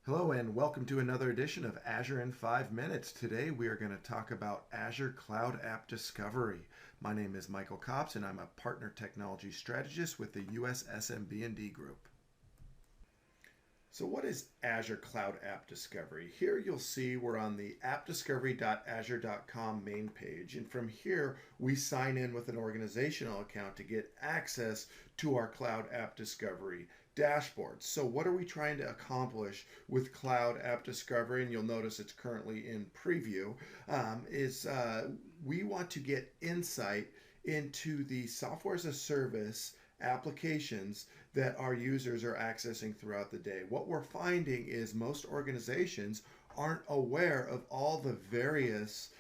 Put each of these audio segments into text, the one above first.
Hello and welcome to another edition of Azure in 5 Minutes. Today we are going to talk about Azure Cloud App Discovery. My name is Michael Copps and I'm a partner technology strategist with the US SMB&D Group. So what is Azure Cloud App Discovery? Here you'll see we're on the appdiscovery.azure.com main page, and from here we sign in with an organizational account to get access to our Cloud App Discovery dashboard. So what are we trying to accomplish with Cloud App Discovery? And you'll notice it's currently in preview. We want to get insight into the software as a service applications that our users are accessing throughout the day. What we're finding is most organizations aren't aware of all the various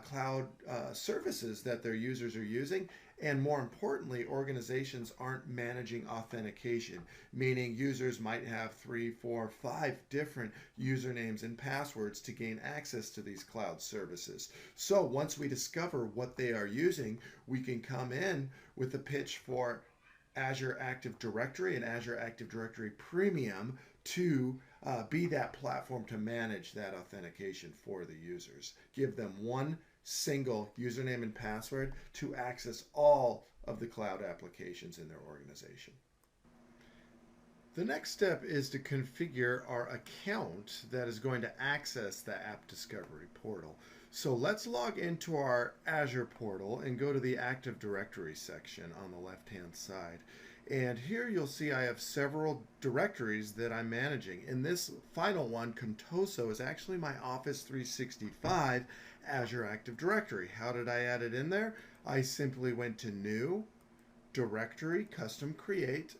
cloud services that their users are using. And more importantly, organizations aren't managing authentication, meaning users might have 3, 4, 5 different usernames and passwords to gain access to these cloud services. So once we discover what they are using, we can come in with a pitch for Azure Active Directory and Azure Active Directory Premium to be that platform to manage that authentication for the users. Give them one single username and password to access all of the cloud applications in their organization. The next step is to configure our account that is going to access the App Discovery portal. So let's log into our Azure portal and go to the Active Directory section on the left-hand side. And here you'll see I have several directories that I'm managing. In this final one, Contoso, is actually my Office 365 Azure Active Directory. How did I add it in there? I simply went to New, Directory, Custom Create,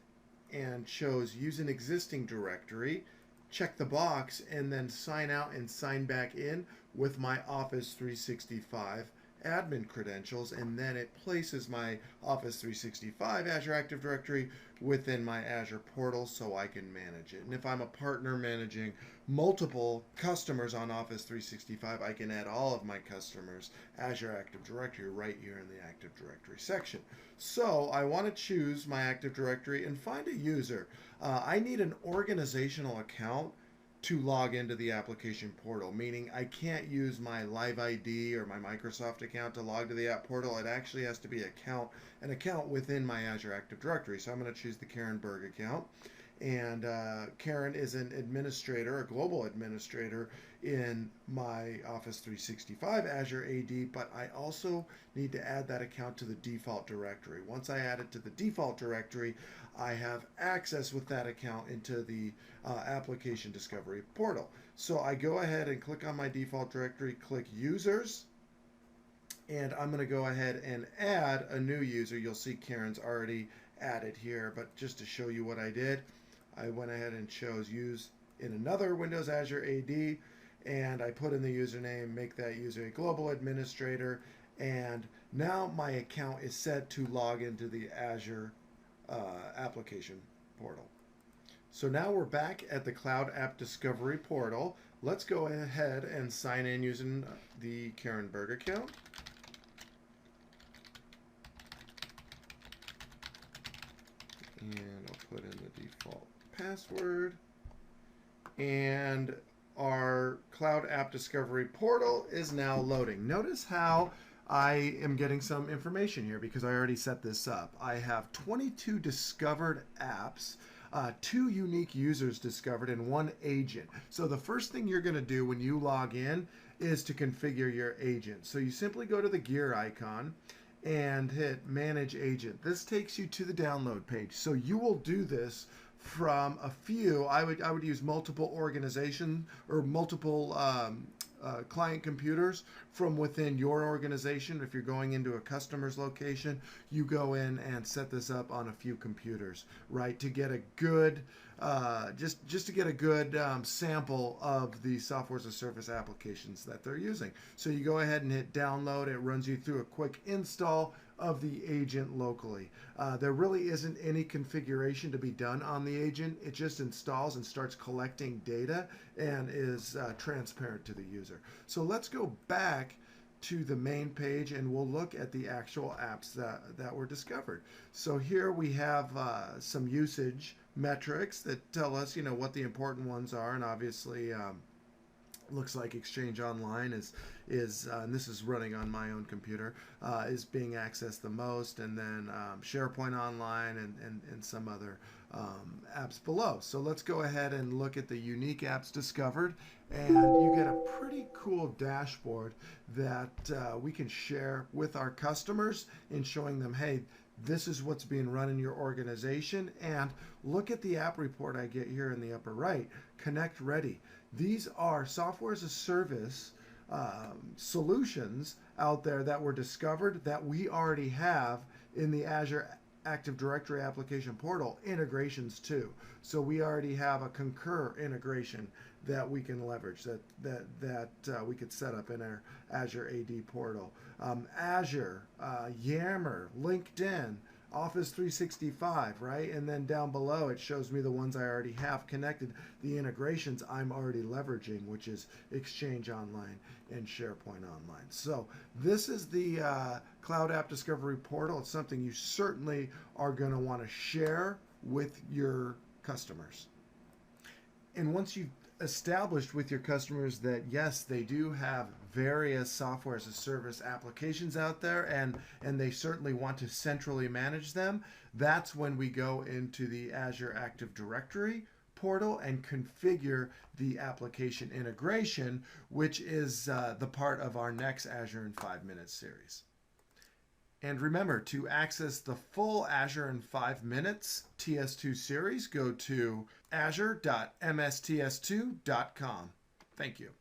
and chose Use an Existing Directory, check the box, and then sign out and sign back in with my Office 365 admin credentials, and then it places my Office 365 Azure Active Directory within my Azure portal so I can manage it. And if I'm a partner managing multiple customers on Office 365, I can add all of my customers' Azure Active Directory right here in the Active Directory section. So I want to choose my Active Directory and find a user. I need an organizational account to log into the application portal, meaning I can't use my Live ID or my Microsoft account to log to the app portal. It actually has to be an account within my Azure Active Directory. So I'm going to choose the Karen Berg account. And Karen is an administrator, a global administrator in my Office 365 Azure AD, but I also need to add that account to the default directory. Once I add it to the default directory, I have access with that account into the Application Discovery portal. So I go ahead and click on my default directory, click Users, and I'm going to go ahead and add a new user. You'll see Karen's already added here, but just to show you what I did, I went ahead and chose use in another Windows Azure AD, and I put in the username, make that user a global administrator, and now my account is set to log into the Azure application portal. So now we're back at the Cloud App Discovery portal. Let's go ahead and sign in using the Karen Berg account. And I'll put in the default password, and our Cloud App Discovery portal is now loading. Notice how I am getting some information here because I already set this up. I have 22 discovered apps, 2 unique users discovered, and 1 agent. So the first thing you're going to do when you log in is to configure your agent. So you simply go to the gear icon and hit Manage Agent. This takes you to the download page. So you will do this from a few. I would use multiple organization or multiple client computers from within your organization. If you're going into a customer's location, you go in and set this up on a few computers, right, to get a good just to get a good sample of the software as a service applications that they're using. So you go ahead and hit download. It runs you through a quick install of the agent locally. There really isn't any configuration to be done on the agent. It just installs and starts collecting data and is transparent to the user. So let's go back to the main page and we'll look at the actual apps that were discovered. So here we have some usage metrics that tell us, what the important ones are, and obviously looks like Exchange Online is and this is running on my own computer, is being accessed the most, and then SharePoint Online and some other apps below. So let's go ahead and look at the unique apps discovered, and you get a pretty cool dashboard that we can share with our customers in showing them, hey, this is what's being run in your organization. And look at the app report I get here in the upper right, Connect Ready. These are software as a service solutions out there that were discovered that we already have in the Azure Active Directory application portal integrations too. So we already have a Concur integration that we can leverage, that we could set up in our Azure AD portal. Azure, Yammer, LinkedIn, Office 365, right? And then down below it shows me the ones I already have connected, the integrations I'm already leveraging, which is Exchange Online and SharePoint Online. So this is the Cloud App Discovery portal. It's something you certainly are going to want to share with your customers. And once you've established with your customers that yes, they do have various software as a service applications out there, and they certainly want to centrally manage them, that's when we go into the Azure Active Directory portal and configure the application integration, which is the part of our next Azure in 5 Minutes series. And remember, to access the full Azure in 5 Minutes TS2 series, go to azure.msts2.com. Thank you.